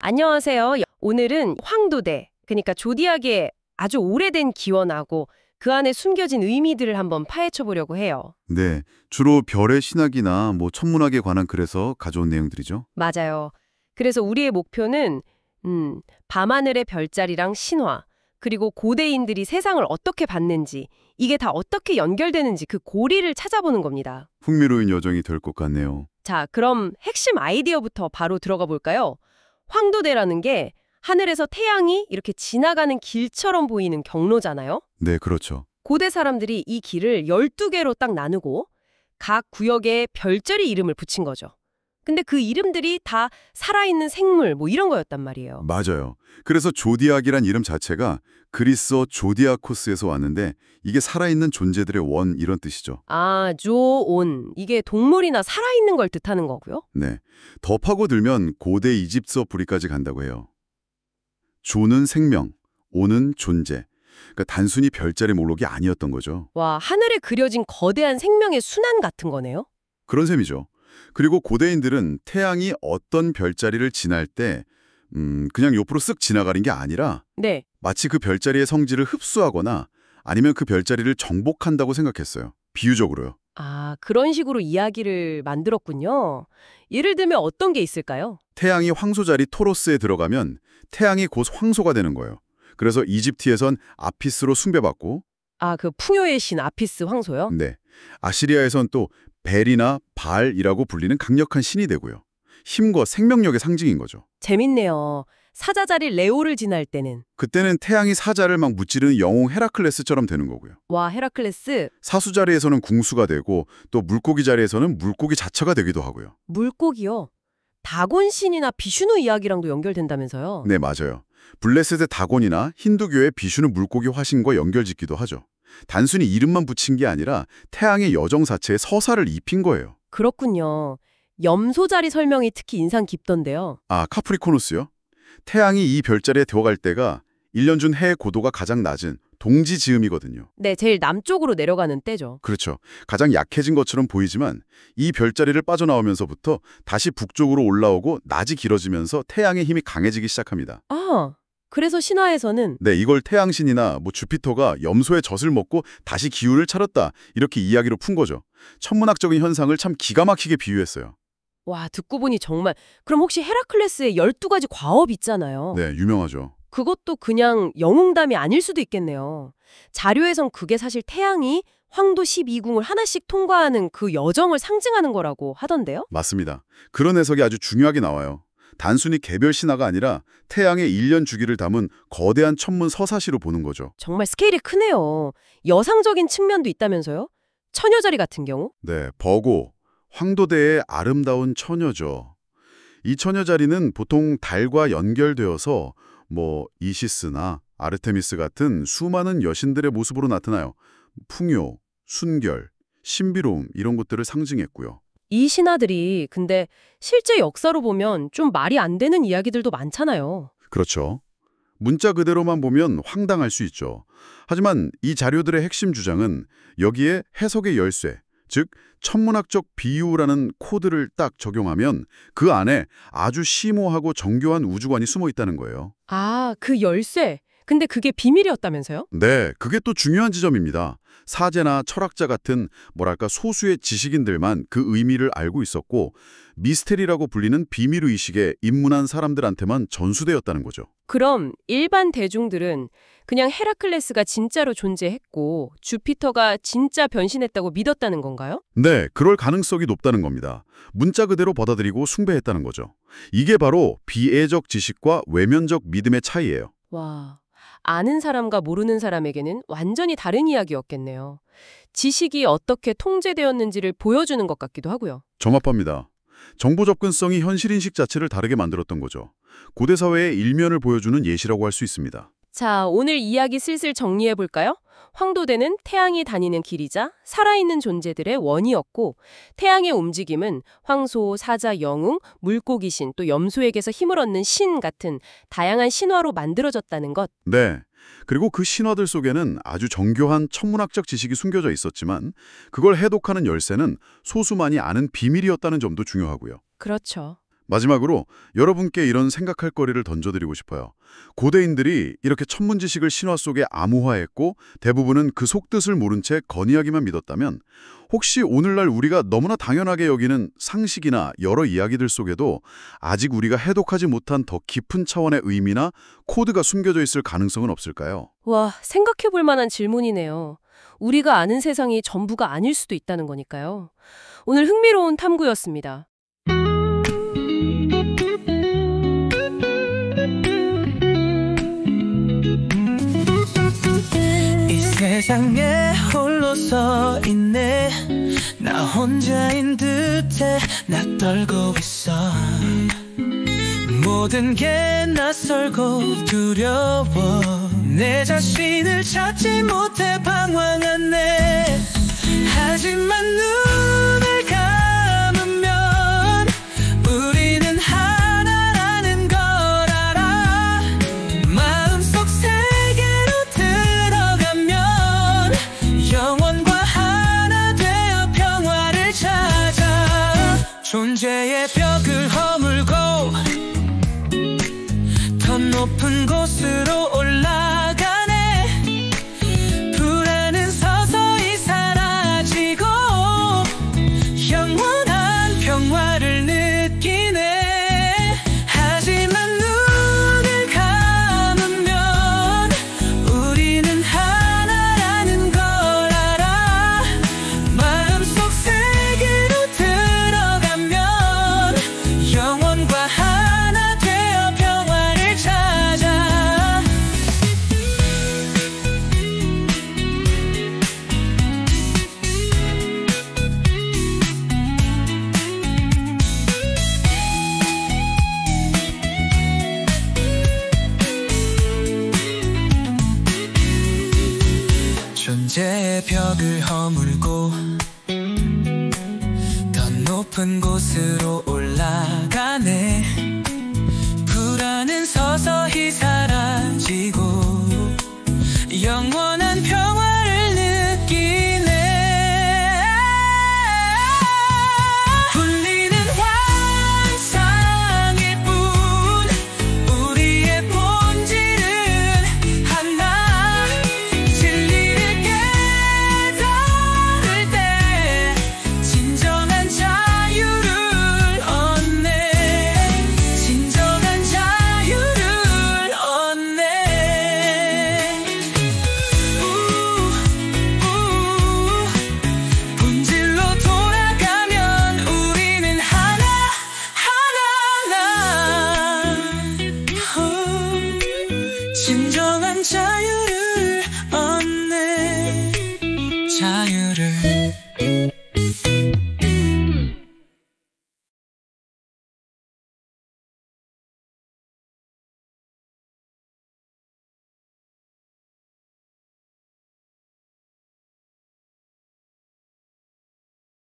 안녕하세요. 오늘은 황도대, 그러니까 조디악의 아주 오래된 기원하고 그 안에 숨겨진 의미들을 한번 파헤쳐 보려고 해요. 네, 주로 별의 신학이나 천문학에 관한 글에서 가져온 내용들이죠. 맞아요. 그래서 우리의 목표는 밤하늘의 별자리랑 신화, 그리고 고대인들이 세상을 어떻게 봤는지, 이게 다 어떻게 연결되는지 그 고리를 찾아보는 겁니다. 흥미로운 여정이 될 것 같네요. 자, 그럼 핵심 아이디어부터 바로 들어가 볼까요? 황도대라는 게 하늘에서 태양이 이렇게 지나가는 길처럼 보이는 경로잖아요. 네, 그렇죠. 고대 사람들이 이 길을 12개로 딱 나누고 각 구역에 별자리 이름을 붙인 거죠. 근데 그 이름들이 다 살아있는 생물 이런 거였단 말이에요. 맞아요. 그래서 조디악이란 이름 자체가 그리스어 조디아코스에서 왔는데 이게 살아있는 존재들의 원 이런 뜻이죠. 아, 조온. 이게 동물이나 살아있는 걸 뜻하는 거고요. 네, 더 파고들면 고대 이집트어 뿌리까지 간다고 해요. 조는 생명, 온은 존재. 그러니까 단순히 별자리 목록이 아니었던 거죠. 와, 하늘에 그려진 거대한 생명의 순환 같은 거네요. 그런 셈이죠. 그리고 고대인들은 태양이 어떤 별자리를 지날 때 그냥 옆으로 쓱 지나가는 게 아니라 네. 마치 그 별자리의 성질을 흡수하거나 아니면 그 별자리를 정복한다고 생각했어요. 비유적으로요. 아, 그런 식으로 이야기를 만들었군요. 예를 들면 어떤 게 있을까요? 태양이 황소 자리 토로스에 들어가면 태양이 곧 황소가 되는 거예요. 그래서 이집트에선 아피스로 숭배받고, 아, 그 풍요의 신 아피스 황소요? 네, 아시리아에선 또 벨이나 발이라고 불리는 강력한 신이 되고요. 힘과 생명력의 상징인 거죠. 재밌네요. 사자자리 레오를 지날 때는 그때는 태양이 사자를 막 무찌르는 영웅 헤라클레스처럼 되는 거고요. 와, 헤라클레스, 사수 자리에서는 궁수가 되고 또 물고기 자리에서는 물고기 자체가 되기도 하고요. 물고기요. 다곤 신이나 비슈누 이야기랑도 연결된다면서요? 네, 맞아요. 블레셋의 다곤이나 힌두교의 비슈는 물고기 화신과 연결짓기도 하죠. 단순히 이름만 붙인 게 아니라 태양의 여정 자체에 서사를 입힌 거예요. 그렇군요. 염소자리 설명이 특히 인상 깊던데요. 아, 카프리코누스요? 태양이 이 별자리에 들어갈 때가 1년 중 해의 고도가 가장 낮은 동지 즈음이거든요. 네, 제일 남쪽으로 내려가는 때죠. 그렇죠. 가장 약해진 것처럼 보이지만 이 별자리를 빠져나오면서부터 다시 북쪽으로 올라오고 낮이 길어지면서 태양의 힘이 강해지기 시작합니다. 아, 그래서 신화에서는 네, 이걸 태양신이나 주피터가 염소의 젖을 먹고 다시 기운을 차렸다 이렇게 이야기로 푼 거죠. 천문학적인 현상을 참 기가 막히게 비유했어요. 와, 듣고 보니 정말 그럼 혹시 헤라클레스의 12가지 과업 있잖아요. 네, 유명하죠. 그것도 그냥 영웅담이 아닐 수도 있겠네요. 자료에선 그게 사실 태양이 황도 12궁을 하나씩 통과하는 그 여정을 상징하는 거라고 하던데요? 맞습니다. 그런 해석이 아주 중요하게 나와요. 단순히 개별 신화가 아니라 태양의 일년 주기를 담은 거대한 천문 서사시로 보는 거죠. 정말 스케일이 크네요. 여상적인 측면도 있다면서요? 처녀자리 같은 경우? 네, 버고, 황도대의 아름다운 처녀죠. 이 처녀 자리는 보통 달과 연결되어서 이시스나 아르테미스 같은 수많은 여신들의 모습으로 나타나요. 풍요, 순결, 신비로움 이런 것들을 상징했고요. 이 신화들이 근데 실제 역사로 보면 좀 말이 안 되는 이야기들도 많잖아요. 그렇죠. 문자 그대로만 보면 황당할 수 있죠. 하지만 이 자료들의 핵심 주장은 여기에 해석의 열쇠, 즉 천문학적 비유라는 코드를 딱 적용하면 그 안에 아주 심오하고 정교한 우주관이 숨어 있다는 거예요. 아, 그 열쇠. 근데 그게 비밀이었다면서요? 네, 그게 또 중요한 지점입니다. 사제나 철학자 같은 소수의 지식인들만 그 의미를 알고 있었고 미스테리라고 불리는 비밀의식에 입문한 사람들한테만 전수되었다는 거죠. 그럼 일반 대중들은 그냥 헤라클레스가 진짜로 존재했고 주피터가 진짜 변신했다고 믿었다는 건가요? 네, 그럴 가능성이 높다는 겁니다. 문자 그대로 받아들이고 숭배했다는 거죠. 이게 바로 비애적 지식과 외면적 믿음의 차이예요. 와, 아는 사람과 모르는 사람에게는 완전히 다른 이야기였겠네요. 지식이 어떻게 통제되었는지를 보여주는 것 같기도 하고요. 정합합니다. 정보 접근성이 현실인식 자체를 다르게 만들었던 거죠. 고대 사회의 일면을 보여주는 예시라고 할 수 있습니다. 자, 오늘 이야기 슬슬 정리해 볼까요? 황도대는 태양이 다니는 길이자 살아있는 존재들의 원이었고 태양의 움직임은 황소, 사자, 영웅, 물고기신 또 염소에게서 힘을 얻는 신 같은 다양한 신화로 만들어졌다는 것. 네. 그리고 그 신화들 속에는 아주 정교한 천문학적 지식이 숨겨져 있었지만 그걸 해독하는 열쇠는 소수만이 아는 비밀이었다는 점도 중요하고요. 그렇죠. 마지막으로 여러분께 이런 생각할 거리를 던져드리고 싶어요. 고대인들이 이렇게 천문지식을 신화 속에 암호화했고 대부분은 그 속뜻을 모른 채 건이야기만 믿었다면 혹시 오늘날 우리가 너무나 당연하게 여기는 상식이나 여러 이야기들 속에도 아직 우리가 해독하지 못한 더 깊은 차원의 의미나 코드가 숨겨져 있을 가능성은 없을까요? 와, 생각해 볼 만한 질문이네요. 우리가 아는 세상이 전부가 아닐 수도 있다는 거니까요. 오늘 흥미로운 탐구였습니다. 세상에 홀로 서 있네. 나 혼자인 듯해 낯떨고 있어. 모든 게 낯설고 두려워. 내 자신을 찾지 못해 방황하네. 하지만 눈을 감으면 우리는 하나라는 걸 알아. 마음속 세계로 들어가면 영원과 하나 되어 평화를 찾아. 존재의 벽을 허물고 더 높은 곳으로 올라가네. 불안은 서서히 사라지고 영원한 평화를 느끼네. 하지만 눈을 감으면 우리는 하나라는 걸 알아. 마음속 세계로 들어가면 영원과 하나 되어 평화를 찾아. 존재의 벽을 허물고 더 높은 곳으로 올라